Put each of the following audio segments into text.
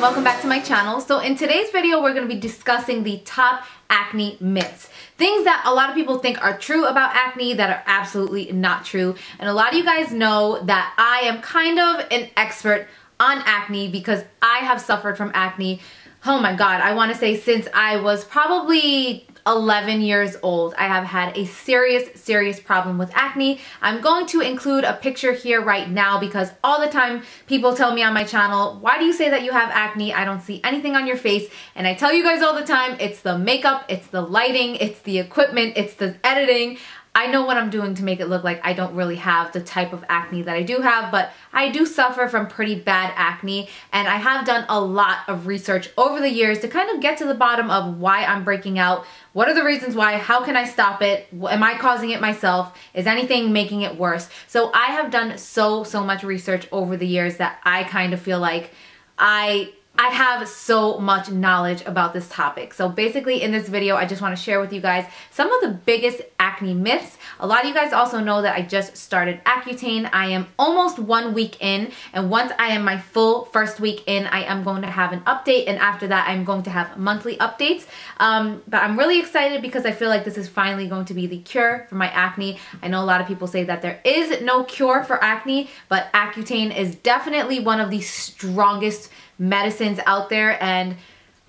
welcome back to my channel. So in today's video, we're going to be discussing the top acne myths. Things that a lot of people think are true about acne that are absolutely not true. And a lot of you guys know that I am kind of an expert on acne because I have suffered from acne. Oh my God, I want to say since I was probably 11 years old, I have had a serious problem with acne. I'm going to include a picture here right now because all the time people tell me on my channel, why do you say that you have acne? I don't see anything on your face. And I tell you guys all the time, it's the makeup, it's the lighting, it's the equipment, it's the editing. I know what I'm doing to make it look like I don't really have the type of acne that I do have, but I do suffer from pretty bad acne, and I have done a lot of research over the years to kind of get to the bottom of why I'm breaking out. What are the reasons why? How can I stop it? Am I causing it myself? Is anything making it worse? So I have done so much research over the years that I kind of feel like I have so much knowledge about this topic. So basically in this video, I just want to share with you guys some of the biggest acne myths. A lot of you guys also know that I just started Accutane. I am almost 1 week in, and once I am my full first week in, I am going to have an update, and after that I'm going to have monthly updates. But I'm really excited because I feel like this is finally going to be the cure for my acne. I know a lot of people say that there is no cure for acne, but Accutane is definitely one of the strongest medicines out there, and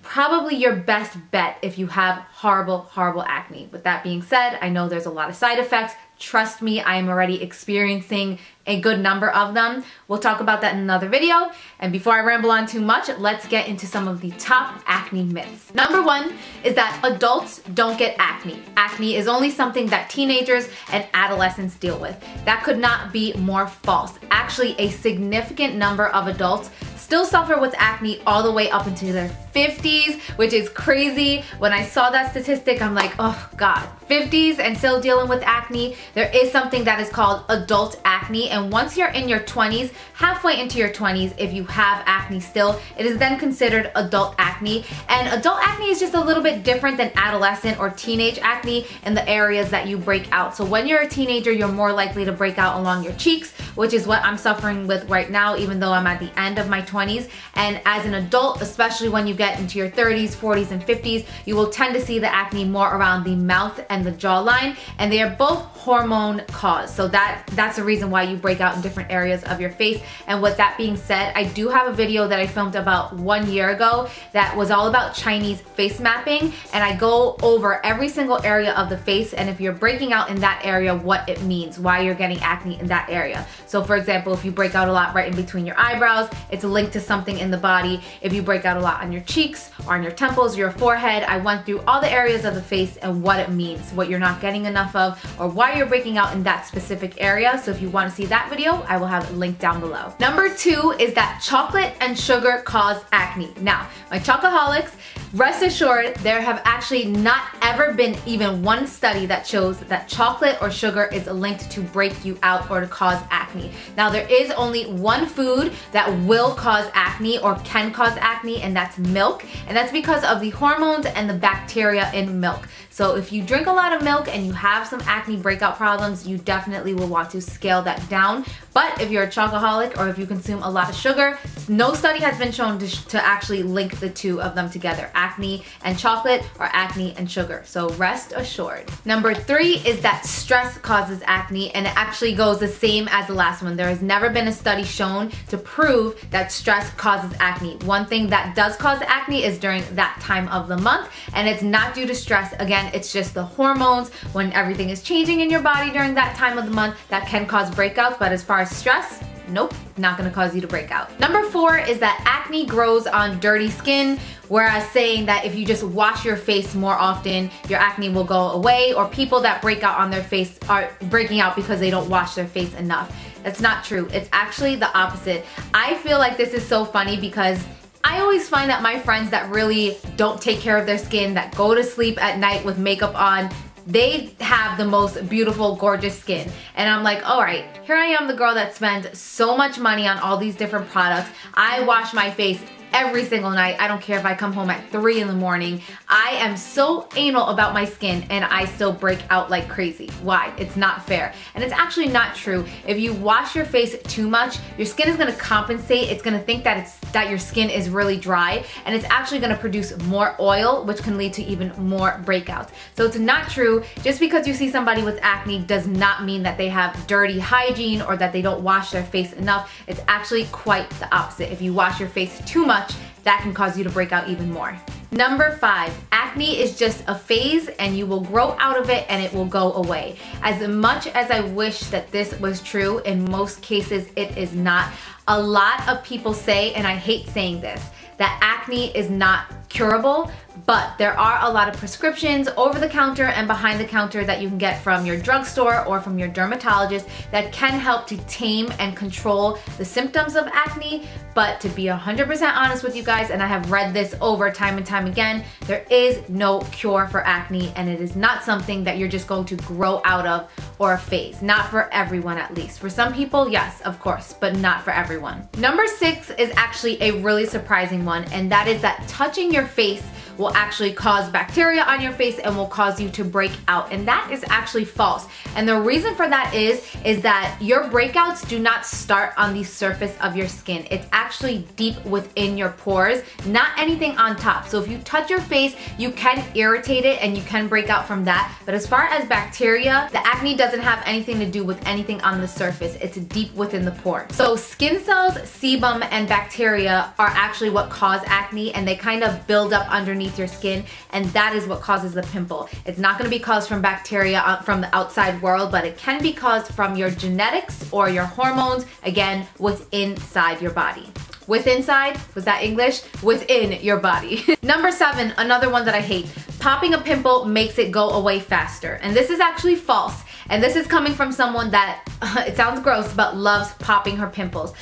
probably your best bet if you have horrible acne. With that being said, I know there's a lot of side effects. Trust me, I am already experiencing a good number of them. We'll talk about that in another video. And before I ramble on too much, let's get into some of the top acne myths. Number one is that adults don't get acne. Acne is only something that teenagers and adolescents deal with. That could not be more false. Actually, a significant number of adults still suffer with acne all the way up into their 50s, which is crazy. When I saw that statistic, I'm like, oh God, 50s and still dealing with acne. There is something that is called adult acne, and once you're in your 20s, halfway into your 20s, if you have acne still, it is then considered adult acne. And adult acne is just a little bit different than adolescent or teenage acne in the areas that you break out. So when you're a teenager, you're more likely to break out along your cheeks, which is what I'm suffering with right now, even though I'm at the end of my 20s. And as an adult, especially when you get into your 30s, 40s, and 50s, you will tend to see the acne more around the mouth and the jawline, and they are both hormone caused. So that's the reason why you break out in different areas of your face. And with that being said, I do have a video that I filmed about 1 year ago that was all about Chinese face mapping, and I go over every single area of the face, and if you're breaking out in that area, what it means, why you're getting acne in that area. So for example, if you break out a lot right in between your eyebrows, it's linked to something in the body. If you break out a lot on your cheeks or on your temples, your forehead, I went through all the areas of the face and what it means, what you're not getting enough of, or why you're breaking out in that specific area. So if you want to see that video, I will have it linked down below. Number two is that chocolate and sugar cause acne. Now, my chocoholics, rest assured, there have actually not ever been even one study that shows that chocolate or sugar is linked to break you out or to cause acne. Now, there is only one food that will cause acne or can cause acne, and that's milk. And that's because of the hormones and the bacteria in milk. So if you drink a lot of milk and you have some acne breakout problems, you definitely will want to scale that down. But if you're a chocoholic or if you consume a lot of sugar, no study has been shown to actually link the two of them together, acne and chocolate or acne and sugar. So rest assured. Number three is that stress causes acne, and it actually goes the same as the last one. There has never been a study shown to prove that stress causes acne. One thing that does cause acne is during that time of the month, and it's not due to stress. Again, it's just the hormones. When everything is changing in your body during that time of the month, that can cause breakouts, but as far as stress, nope, not gonna cause you to break out. Number four is that acne grows on dirty skin, whereas saying that if you just wash your face more often, your acne will go away, or people that break out on their face are breaking out because they don't wash their face enough. That's not true. It's actually the opposite. I feel like this is so funny because I always find that my friends that really don't take care of their skin, that go to sleep at night with makeup on, they have the most beautiful, gorgeous skin. And I'm like, all right, here I am, the girl that spends so much money on all these different products. I wash my face every single night. I don't care if I come home at 3 in the morning. I am so anal about my skin and I still break out like crazy. Why? It's not fair. And it's actually not true. If you wash your face too much, your skin is gonna compensate. It's gonna think that your skin is really dry, and it's actually gonna produce more oil, which can lead to even more breakouts. So it's not true. Just because you see somebody with acne does not mean that they have dirty hygiene or that they don't wash their face enough. It's actually quite the opposite. If you wash your face too much, that can cause you to break out even more. Number 5, acne is just a phase and you will grow out of it and it will go away. As much as I wish that this was true, in most cases it is not. A lot of people say, and I hate saying this, that acne is not curable, but there are a lot of prescriptions over the counter and behind the counter that you can get from your drugstore or from your dermatologist that can help to tame and control the symptoms of acne. But to be 100% honest with you guys, and I have read this over time and time again, there is no cure for acne, and it is not something that you're just going to grow out of or a phase. Not for everyone, at least. For some people, yes, of course, but not for everyone. Number 6 is actually a really surprising one, and that is that touching your face will actually cause bacteria on your face and will cause you to break out. And that is actually false. And the reason for that is that your breakouts do not start on the surface of your skin. It's actually deep within your pores, not anything on top. So if you touch your face, you can irritate it and you can break out from that. But as far as bacteria, the acne doesn't have anything to do with anything on the surface. It's deep within the pore. So skin cells, sebum, and bacteria are actually what cause acne, and they kind of build up underneath your skin, and that is what causes the pimple. It's not going to be caused from bacteria from the outside world, but it can be caused from your genetics or your hormones, again, within inside your body. With inside, was that English? Within your body. Number 7, another one that I hate. Popping a pimple makes it go away faster. And this is actually false. And this is coming from someone that, it sounds gross, but loves popping her pimples.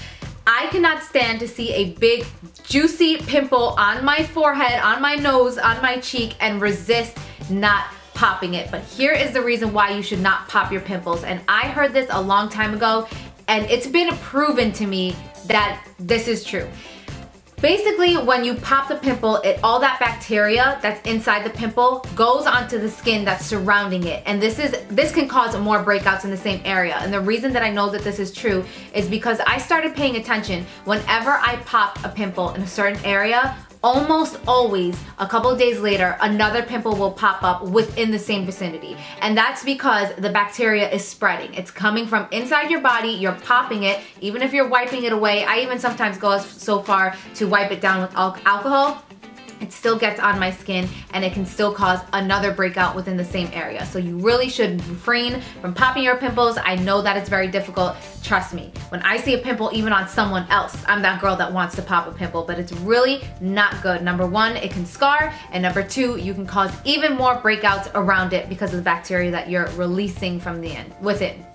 I cannot stand to see a big, juicy pimple on my forehead, on my nose, on my cheek, and resist not popping it. But here is the reason why you should not pop your pimples. And I heard this a long time ago, and it's been proven to me that this is true. Basically, when you pop the pimple, all that bacteria that's inside the pimple goes onto the skin that's surrounding it. And this can cause more breakouts in the same area. And the reason that I know that this is true is because I started paying attention whenever I popped a pimple in a certain area. Almost always, a couple of days later, another pimple will pop up within the same vicinity. And that's because the bacteria is spreading. It's coming from inside your body, you're popping it, even if you're wiping it away. I even sometimes go so far to wipe it down with alcohol. It still gets on my skin and it can still cause another breakout within the same area. So you really should refrain from popping your pimples. I know that it's very difficult. Trust me, when I see a pimple even on someone else, I'm that girl that wants to pop a pimple, but it's really not good. Number 1, it can scar, and number 2, you can cause even more breakouts around it because of the bacteria that you're releasing from within.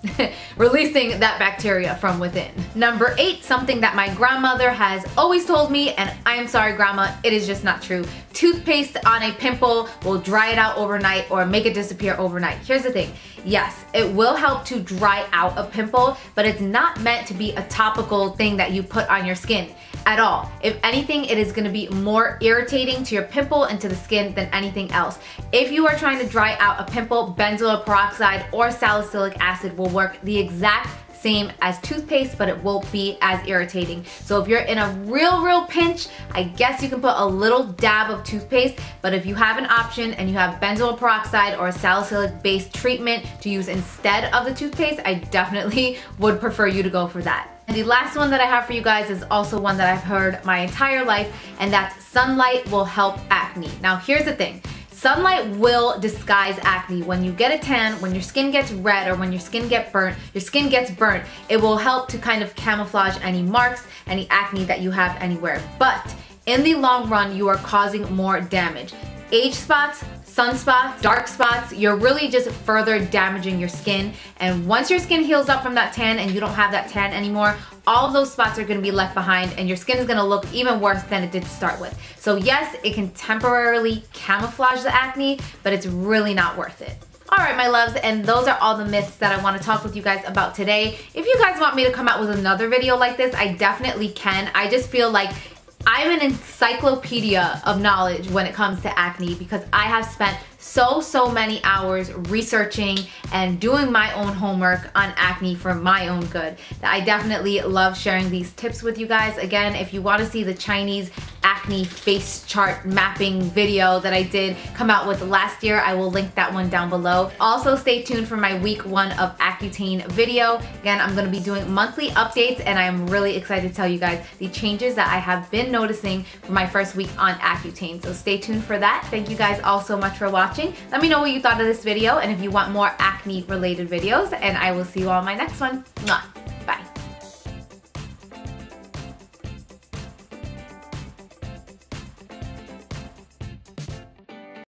Releasing that bacteria from within. Number 8, something that my grandmother has always told me, and I am sorry, Grandma, it is just not true. Toothpaste on a pimple will dry it out overnight or make it disappear overnight. Here's the thing. Yes, it will help to dry out a pimple, but it's not meant to be a topical thing that you put on your skin at all. If anything, it is going to be more irritating to your pimple and to the skin than anything else. If you are trying to dry out a pimple, benzoyl peroxide or salicylic acid will work the exact same as toothpaste, but it won't be as irritating. So if you're in a real pinch, I guess you can put a little dab of toothpaste, but if you have an option and you have benzoyl peroxide or a salicylic based treatment to use instead of the toothpaste, I definitely would prefer you to go for that. And the last one that I have for you guys is also one that I've heard my entire life, and that's sunlight will help acne. Now here's the thing. Sunlight will disguise acne. When you get a tan, when your skin gets red, or when your skin gets burnt, it will help to kind of camouflage any marks, any acne that you have anywhere. But in the long run, you are causing more damage. Age spots, sunspots, dark spots, you're really just further damaging your skin. And once your skin heals up from that tan and you don't have that tan anymore, all of those spots are going to be left behind and your skin is going to look even worse than it did to start with. So yes, it can temporarily camouflage the acne, but it's really not worth it. Alright my loves, and those are all the myths that I want to talk with you guys about today. If you guys want me to come out with another video like this, I definitely can. I just feel like I'm an encyclopedia of knowledge when it comes to acne because I have spent so many hours researching and doing my own homework on acne for my own good that I definitely love sharing these tips with you guys. Again, if you want to see the Chinese acne face chart mapping video that I did come out with last year, I will link that one down below. Also, stay tuned for my week 1 of Accutane video. Again, I'm going to be doing monthly updates and I'm really excited to tell you guys the changes that I have been noticing for my first week on Accutane. So stay tuned for that. Thank you guys all so much for watching. Let me know what you thought of this video and if you want more acne related videos, and I will see you all in my next one. Mwah.